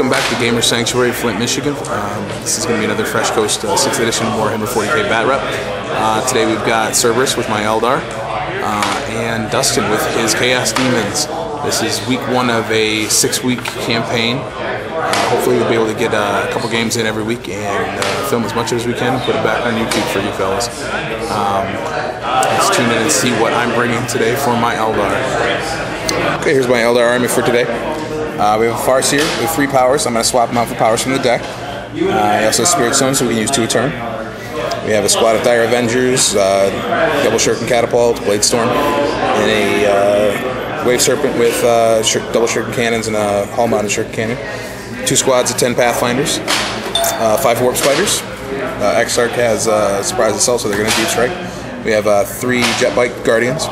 Welcome back to Gamer Sanctuary, Flint, Michigan. This is going to be another Fresh Coast 6th edition Warhammer 40k bat rep. Today we've got Cerberus with my Eldar, and Dustin with his Chaos Demons. This is week 1 of a 6-week campaign. Hopefully we'll be able to get a couple games in every week and film as much as we can, put it back on YouTube for you fellas. Let's tune in and see what I'm bringing today for my Eldar. Okay, here's my Eldar army for today. We have a Farseer with 3 powers. I'm going to swap them out for powers from the deck. He also has Spirit Stone, so we can use 2 a turn. We have a squad of Dire Avengers, Double Shuriken Catapult, Blade Storm, and a Wave Serpent with Double Shuriken Cannons and a Hull-mounted Shuriken Cannon. 2 squads of 10 Pathfinders, 5 Warp Spiders. Exarch has Surprise Assault, so they're going to Deep Strike. We have 3 Jet Bike Guardians.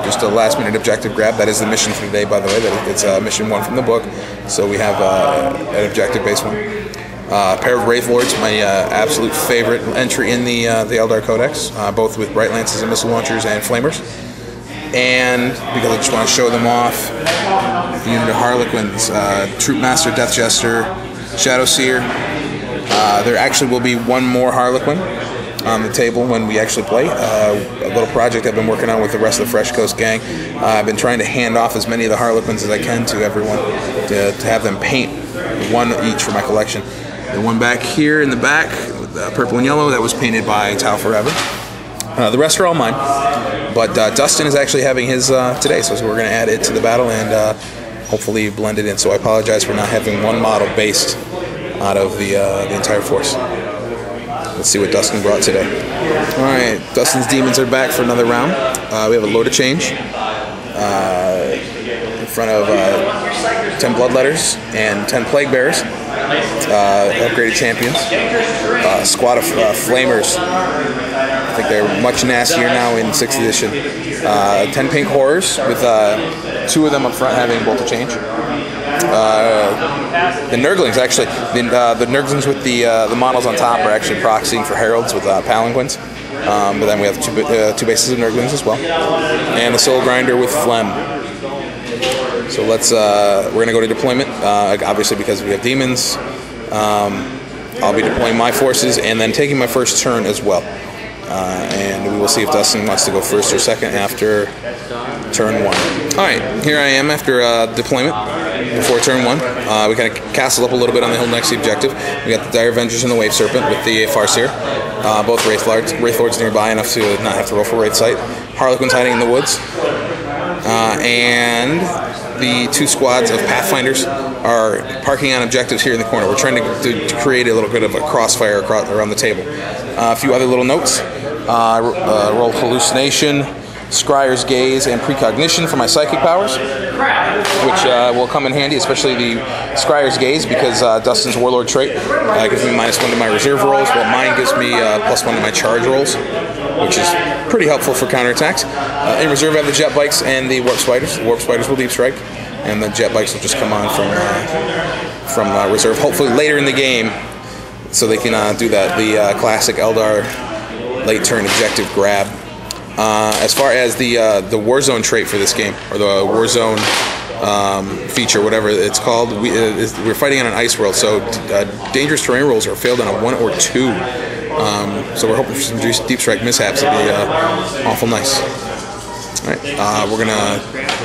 Just a last-minute objective grab. That is the mission for today, by the way. It's mission 1 from the book, so we have an objective-based one. A pair of Wraith Lords, my absolute favorite entry in the Eldar Codex, both with Bright Lances and Missile Launchers and Flamers. And because I just want to show them off, the unit of Harlequins, Troop Master, Death Jester, Shadow Seer. There actually will be 1 more Harlequin on the table when we actually play. A little project I've been working on with the rest of the Fresh Coast gang. I've been trying to hand off as many of the Harlequins as I can to everyone to have them paint 1 each for my collection. The one back here in the back, with purple and yellow, that was painted by Tau Forever. The rest are all mine, but Dustin is actually having his today, so we're going to add it to the battle and hopefully blend it in. So I apologize for not having 1 model based out of the entire force. Let's see what Dustin brought today. Alright, Dustin's Demons are back for another round. We have a load of change in front of 10 Bloodletters and 10 Plague Bearers. Upgraded champions. Squad of Flamers. I think they're much nastier now in 6th edition. 10 Pink Horrors with 2 of them up front having Bolt of Change. The Nurglings, actually, the Nurglings with the models on top are actually proxying for Heralds with Palanquins. But then we have 2 bases of Nurglings as well. And the Soul Grinder with Phlegm. So let's, we're going to go to deployment, obviously because we have Demons. I'll be deploying my forces and then taking my first turn as well. And we will see if Dustin wants to go first or second after turn 1. Alright, here I am after deployment before turn 1. We kind of castled up a little bit on the hill next to the objective. We got the Dire Avengers and the Wave Serpent with the Farseer. Both Wraith Lords nearby enough to not have to roll for Wraith Sight. Harlequins hiding in the woods. And the 2 squads of Pathfinders are parking on objectives here in the corner. We're trying to create a little bit of a crossfire around the table. A few other little notes. Roll Hallucination, Scryer's Gaze, and Precognition for my psychic powers, which will come in handy, especially the Scryer's Gaze, because Dustin's Warlord trait gives me -1 to my reserve rolls, while mine gives me +1 to my charge rolls, which is pretty helpful for counterattacks. In reserve I have the Jet Bikes and the Warp Spiders. The Warp Spiders will Deep Strike, and the Jet Bikes will just come on from reserve, hopefully later in the game, so they can do that, the classic Eldar late turn objective grab. As far as the Warzone trait for this game, or the Warzone feature, whatever it's called, we're fighting on an ice world, so dangerous terrain rolls are failed on a 1 or 2. So we're hoping for some Deep Strike mishaps. It'll be awful nice. Alright, we're gonna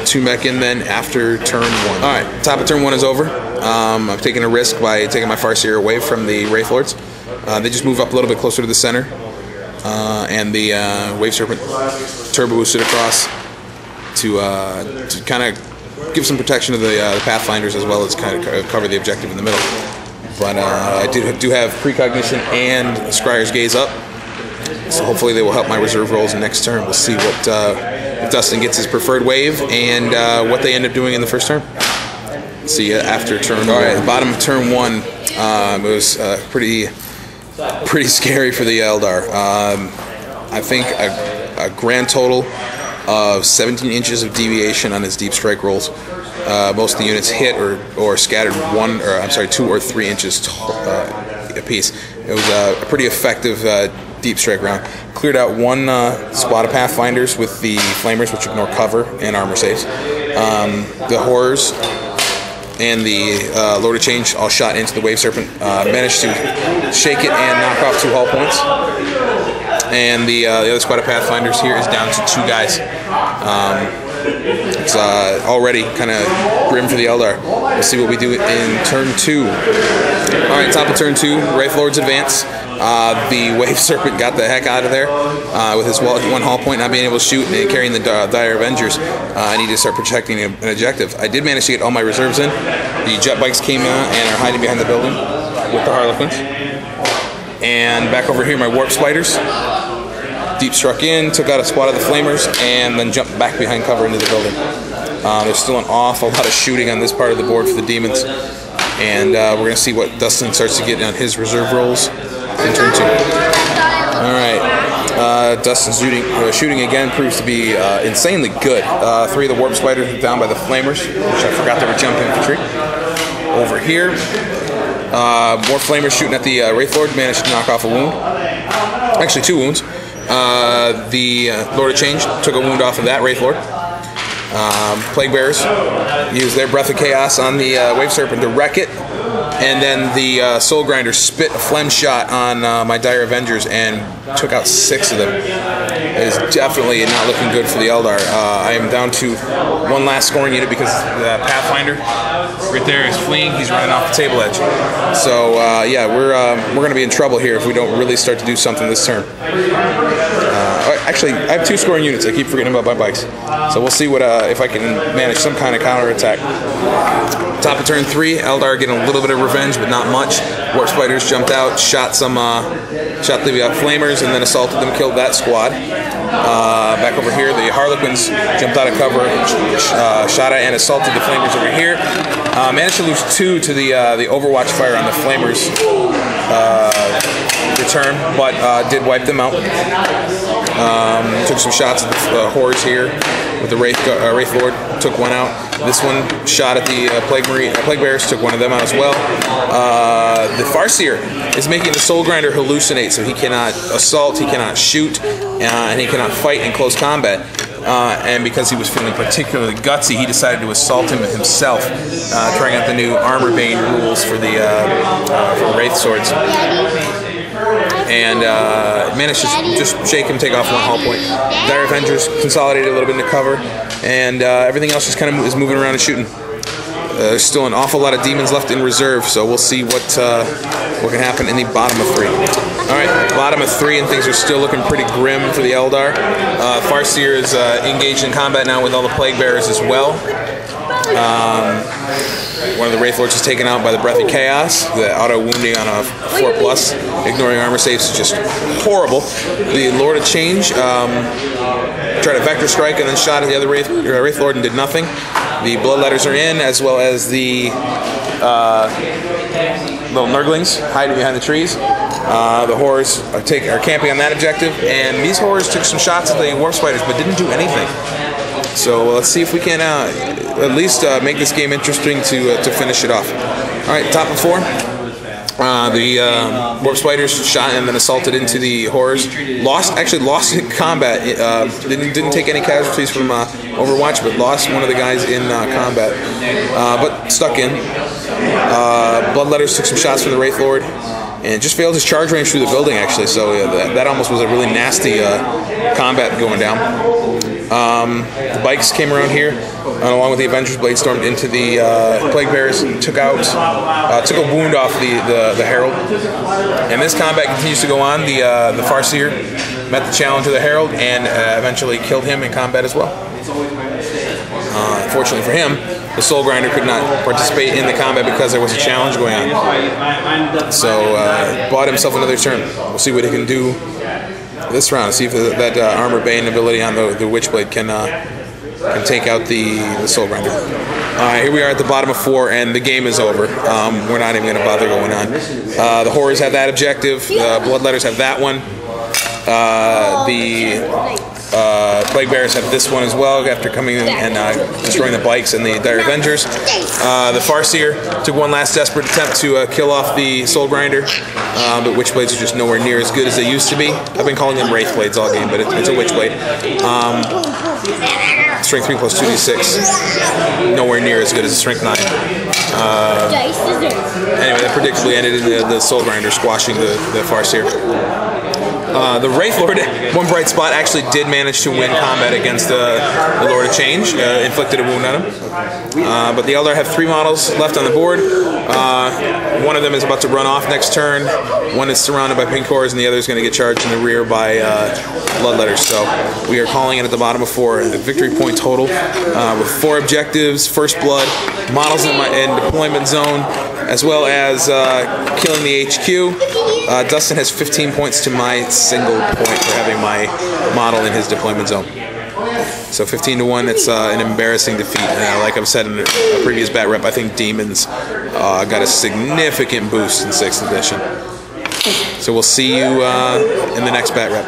tune back in then after turn 1. Alright, top of turn 1 is over. I've taken a risk by taking my Farseer away from the Wraith Lords. They just move up a little bit closer to the center. And the Wave Serpent turbo boosted across to kind of give some protection to the Pathfinders, as well as kind of cover the objective in the middle. But I do have Precognition and Scryer's Gaze up, so hopefully they will help my reserve rolls next turn. We'll see what if Dustin gets his preferred wave and what they end up doing in the first turn. See you after turn 1. All right, bottom of turn 1, it was pretty scary for the Eldar. I think a grand total of 17 inches of deviation on his Deep Strike rolls. Most of the units hit or scattered 2 or 3 inches apiece. It was a pretty effective Deep Strike round. Cleared out 1 squad of Pathfinders with the Flamers, which ignore cover and armor saves. The Horrors and the Lord of Change all shot into the Wave Serpent. Managed to shake it and knock off 2 hull points. And the other squad of Pathfinders here is down to 2 guys. It's already kind of grim for the Eldar. We'll see what we do in turn 2. Alright, top of turn 2, Wraith Lords advance. The Wave Serpent got the heck out of there with his 1 hull point, not being able to shoot and carrying the Dire Avengers. I need to start protecting an objective. I did manage to get all my reserves in. The jet bikes came in and are hiding behind the building with the Harlequins. And back over here, my Warp Spiders. Deep struck in, took out a squad of the Flamers, and then jumped back behind cover into the building. There's still an awful lot of shooting on this part of the board for the Demons. And we're going to see what Dustin starts to get on his reserve rolls in turn 2. Alright, Dustin's shooting again proves to be insanely good. 3 of the Warp Spiders are down by the Flamers, which I forgot they were jump infantry. Over here, more Flamers shooting at the Wraith Lord, managed to knock off a wound. Actually, 2 wounds. The Lord of Change took a wound off of that Wraith Lord. Plague Bearers used their Breath of Chaos on the Wave Serpent to wreck it. And then the Soul Grinder spit a phlegm shot on my Dire Avengers and took out 6 of them. It is definitely not looking good for the Eldar. I am down to 1 last scoring unit because the Pathfinder right there is fleeing. He's running off the table edge. So yeah, we're going to be in trouble here if we don't really start to do something this turn. Actually, I have 2 scoring units. I keep forgetting about my bikes. So we'll see what if I can manage some kind of counter attack. Top of turn 3, Eldar getting a little bit of revenge, but not much. Warp Spiders jumped out, shot the Flamers, and then assaulted them, killed that squad. Back over here, the Harlequins jumped out of cover, shot at and assaulted the Flamers over here. Managed to lose 2 to the Overwatch fire on the Flamers return, but did wipe them out. Took some shots at the Horrors here with the Wraith Lord, took 1 out. This one shot at the Plague Bears, took 1 of them out as well. The Farseer is making the Soul Grinder hallucinate, so he cannot assault, he cannot shoot, and he cannot fight in close combat. And because he was feeling particularly gutsy, he decided to assault him himself, trying out the new Armor Bane rules for the for Wraith Swords. And managed to just shake him, take off 1 hull point. Dire Avengers consolidated a little bit into cover, and everything else just kind of is moving around and shooting. There's still an awful lot of Demons left in reserve, so we'll see what can happen in the bottom of 3. Alright, bottom of 3, and things are still looking pretty grim for the Eldar. Farseer is engaged in combat now with all the Plague Bearers as well. One of the Wraith Lords is taken out by the Breath of Chaos. The auto wounding on a 4+, ignoring armor saves, is just horrible. The Lord of Change tried a Vector Strike and then shot at the other Wraith Lord and did nothing. The Bloodletters are in, as well as the little Nurglings hiding behind the trees. The Horrors are camping on that objective, and these Horrors took some shots at the Warp Spiders but didn't do anything. So let's see if we can at least make this game interesting to finish it off. Alright, top of 4. The Warp Spiders shot and then assaulted into the Horrors. Actually lost in combat. Didn't take any casualties from Overwatch, but lost one of the guys in combat. But stuck in. Bloodletters took some shots from the Wraith Lord and just failed his charge range through the building, actually. So that almost was a really nasty combat going down. The bikes came around here, along with the Avengers Blade stormed into the Plague Bears and took a wound off the Herald. And this combat continues to go on. The Farseer met the challenge of the Herald and eventually killed him in combat as well. Unfortunately for him, the Soul Grinder could not participate in the combat because there was a challenge going on. So bought himself another turn. We'll see what he can do this round. See if that Armor Bane ability on the Witchblade can take out the Soul Grinder. Here we are at the bottom of 4, and the game is over. We're not even going to bother going on. The Horrors have that objective. The Bloodletters have that one. The Plague Bearers have this one as well after coming in and destroying the bikes and the Dire Avengers. The Farseer took one last desperate attempt to kill off the Soul Grinder, but Witchblades are just nowhere near as good as they used to be. I've been calling them Wraith Blades all game, but it's a Witchblade. Strength 3 plus 2d6. Nowhere near as good as a Strength 9. Anyway, that predictably ended in the Soul Grinder squashing the Farseer. The Wraith Lord, one bright spot, actually did manage to win combat against the Lord of Change, inflicted a wound on him. But the Eldar have 3 models left on the board. One of them is about to run off next turn. One is surrounded by pink cores, and the other is going to get charged in the rear by Bloodletters. So we are calling it at the bottom of 4. The victory point total with 4 objectives, First Blood, models in deployment zone, as well as killing the HQ. Dustin has 15 points to my single point for having my model in his deployment zone. So 15-1, it's an embarrassing defeat. Like I've said in a previous bat rep, I think Daemons got a significant boost in 6th edition. So we'll see you in the next bat rep.